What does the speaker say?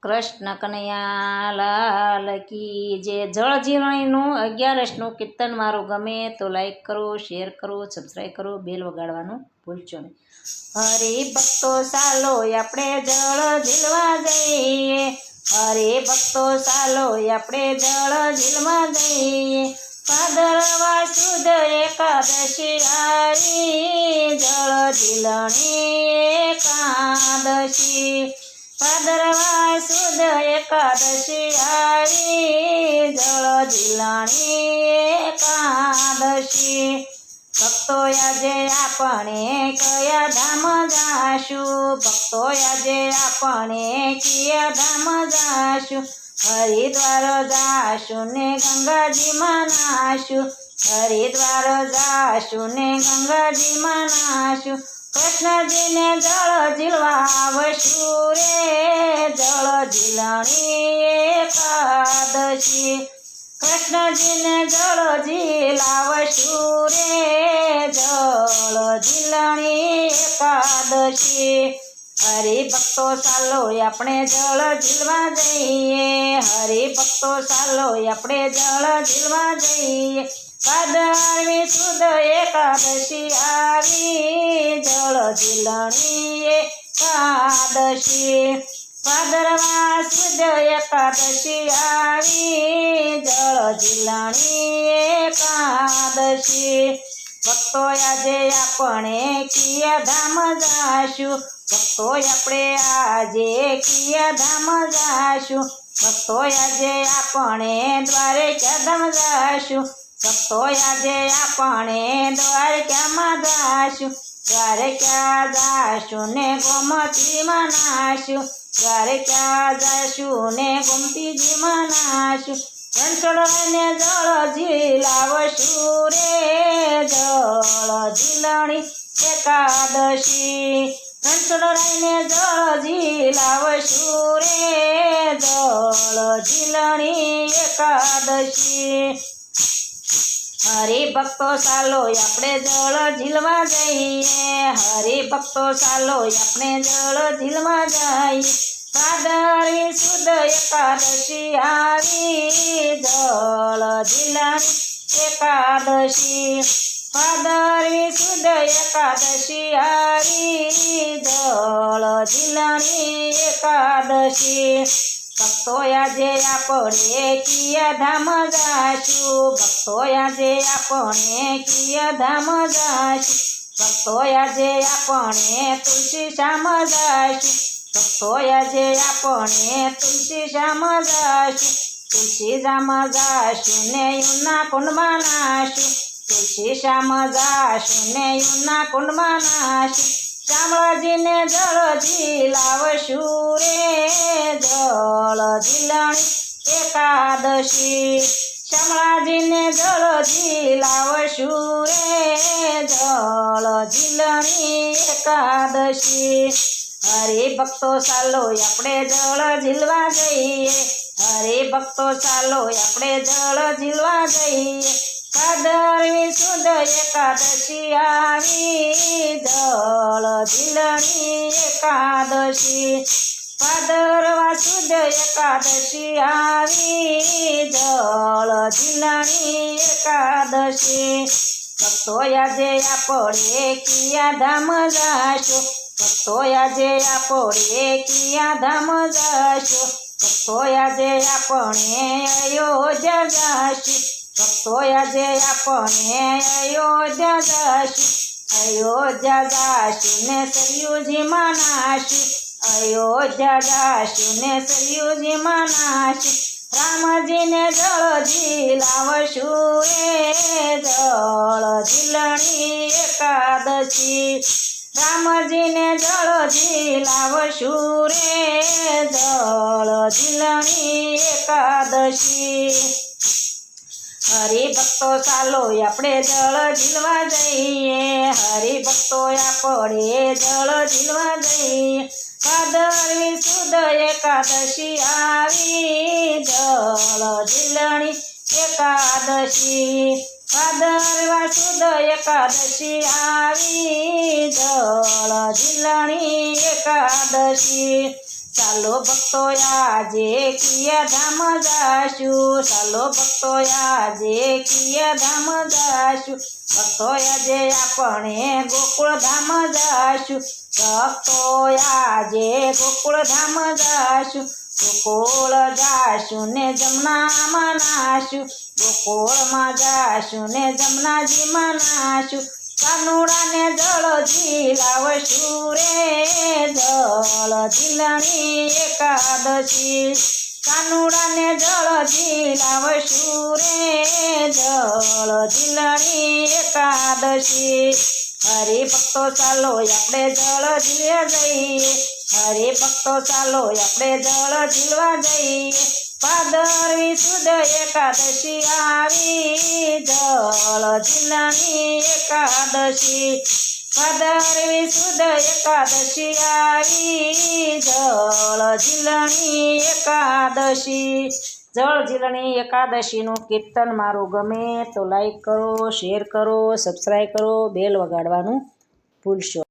કૃષ્ણ કનૈયા લાલ કી જે જળ જીલણીનું 11નું કીર્તન મારું ગમે તો લાઈક કરો, શેર કરો, સબસ્ક્રાઈબ કરો, બેલ વગાડવાનું ભૂલશો નહીં. હરે ભક્તો ચાલો આપણે જળ ઝીલવા જઈએ, હરે ભક્તો ચાલો આપણે જળ ઝીલવા જઈએ. ભાદરવા સુદ એકાદશી આવી, જળ ઝીલણી એકાદશી. ભાદરવા સુદ એકાદશી આવી, જળ ઝીલણી એકાદશી. ભક્તો આજે આપણે કયા ધામ જાશું, ભક્તો આજે આપણે કયા ધામ જાશું. હરિદ્વાર જાશું ને ગંગાજીમાં નાશું, હરિદ્વાર જાશું ને ગંગાજીમાં નાશું. કૃષ્ણજીને જળ ઝીલવા આવશું રે, જળ ઝીલણી એકાદશી. કૃષ્ણજીને જળ ઝીલાવશું રે, જળ ઝીલણી એકાદશી. હરિભક્તો ચાલો આપણે જળ ઝીલવા જઈએ, હરિભક્તો ચાલો આપણે જળ ઝીલવા જઈએ. ભાદરવી સુદ એકાદશી આવી, જળ ઝીલણી એકાદશી. ભાદરવા સુદ એકાદશી આવી, જળ ઝીલણી એકાદશી. ભક્તો આજે આપણે કયા ધામ જાશું, ભક્તો આપણે આજે કયા ધામ જાશું. ભક્તો આજે આપણે દ્વારકા ધામ જાશું, ભક્તો આજે આપણે દ્વારકામાં જાશું. દ્વારકા જાશું ને ગોમતીમાં નાશું, દ્વારકા જાશું ને ગોમતીજીમાં નાશું. રણછોડને જળ ઝીલાવશું રે, જળ ઝીલણી એકાદશી. રણછોડને જળ ઝીલાવશું રે, જળ ઝીલણી એકાદશી. હરિભક્તો ચાલો આપણે જળ ઝીલવા જઈએ, હરિભક્તો ચાલો આપણે જળ ઝીલવા જઈએ. ભાદરવી સુદ એકાદશી આવી, જળ ઝીલણી એકાદશી. ભાદરવી સુદ એકાદશી આવી, જળ ઝીલણી એકાદશી. ભક્તો આજે આપણે કયા ધામ જાશું, ભક્તો આજે આપણે કયા ધામ જાશું. ભક્તો આજે આપણે તુલસી શ્યામ જાશું, ભક્તો આજે આપણે તુલસી શ્યામ જાશું. તુલસી શ્યામ જાશું ને યમુના કુંડમાં નાશું, તુલસી શ્યામ જાશું ને યમુના કુંડમાં નાશું. શામળાજીને જળ ઝીલાવશું રે, જળ ઝીલણી એકાદશી. શામળાજીને જળ ઝીલાવશું રે, જળ ઝીલણી એકાદશી. હરિભક્તો ચાલો આપણે જળ ઝીલવા જઈએ, હરિભક્તો ચાલો આપણે જળ ઝીલવા જઈએ. ભાદરવી સુદ એકાદશી આવી, જળ ઝીલણી એકાદશી. ભાદરવા સુદ એકાદશી આવી, જળ ઝીલણી એકાદશી. ભક્તો આજે આપણે કયા ધામ જાશું, ભક્તો આજે આપણે કયા ધામ જાશું. ભક્તો આજે આપણે અયોધ્યા જાશું, ભક્તો આજે આપણે અયોધ્યા જાશું. અયોધ્યા જાશું ને સરયુજીમાં નાશું, અયોધ્યા જાશું ને સરયુજીમાં નાશું. રામજીને જળ ઝીલાવશું રે, જળ ઝીલણી એકાદશી. રામજીને જળ ઝીલાવશું રે, જળ ઝીલણી એકાદશી. હરિભક્તો ચાલો આપણે જળ ઝીલવા જઈએ, હરિભક્તો આપણે જળ ઝીલવા જઈએ. ભાદરવી સુદ એકાદશી આવી, જળ ઝીલણી એકાદશી. ભાદરવા સુદ એકાદશી આવી, જળ ઝીલણી એકાદશી. ચાલો ભક્તો આજે કિયા ધામ જાશું, ચાલો ભક્તો આજે કિયા ધામ જાશું, ભક્તો આજે આપણે ગોકુળ ધામ જાશું, ભક્તો આજે ગોકુળ ધામ જાશું, ગોકુળ જાશું ને જમનામાં નાશું, ગોકુળમાં જાશું ને જમનાજીમાં નાશું, કાનુડાને જળ ઝીલાવશું રે જળ ઝીલણી એકાદશી, કાનુડાને જળ ઝીલાવશું રે જળ ઝીલણી એકાદશી, હરિભક્તો ચાલો આપણે જળ ઝીલવા જઈએ, હરિભક્તો ચાલો આપણે જળ ઝીલવા જઈએ, ભાદરવી સુદ એકાદશી આવી જળ ઝીલણી એકાદશી, ભાદરવી સુદ એકાદશી આવી જળ ઝીલણી એકાદશી. જળ ઝીલણી એકાદશીનું કીર્તન મારું ગમે તો લાઈક કરો, શેર કરો, સબસ્ક્રાઈબ કરો, બેલ વગાડવાનું ભૂલશો